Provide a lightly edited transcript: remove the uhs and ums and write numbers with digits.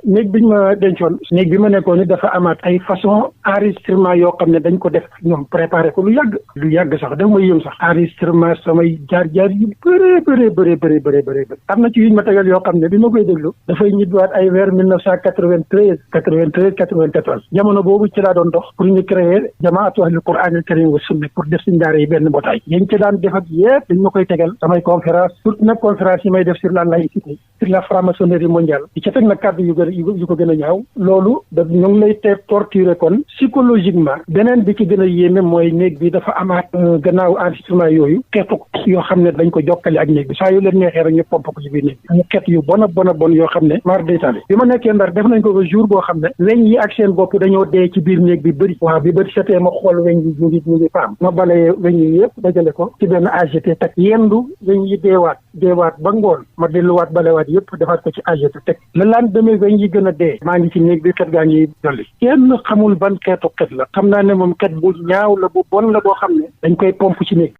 néeg bi ñu ma dencoon néeg bi ma nekkoon ni dafa amaat ay façon enregistrement yoo xam ne dañ ko def ñoom préparé ko lu yàgg sax daf may yëm sax enregistrement samay jaar-jaar yu bëree am na ci yuñ ma tegal yoo xam ne bi ma koy déglu dafay ñibbiwaat ay vers 1994 jamono boobu ci laa doon dox pour ñu créer jamaatu ahlul Qur'an al karim wa sunna pour def si ndaare yi benn mbootaay yañ ci daan def ak yëpp dañ ma koy tegal samay conférence surtout nag conférence yi may def sur la laïcité sur la franc-maçonnerie mondiale di ca teg nag kàddu yu ko gën a ñaaw loolu da ñu ngi lay te torturer kon psychologiquement beneen bi ci gën a yéeme mooy néeg bi dafa amaat gannaaw enregistrement yooyu xeetu yoo xam ne dañ ko jokkale ak néeg bi saa yu leen neexee rek ñu pomp ko ci biir néeg bi xeet yu bon yoo xam ne mar détaillé bi ma nekkee Ndar def nañ ko ba jour boo xam ne weñ yi ak seen bopp dañoo dee ci biir néeg bi bëri waaw bi bëri setee ma xool weñ yi ñu ngi faam ma balee weñ yi yëpp dajale ko ci benn AGT teg yendu weñ yi deewaat ba ngoon ma delluwaat balewaat yëpp defaat ko ci AGT teg le lendemain weñ yi gën a dee maa ngi ci néeg bi xet gaa ngi dolli kenn xamul ban xeetu xet la xam naa ne moom xet bu ñaaw la bu bon la boo xam ne dañ koy pomp ci néeg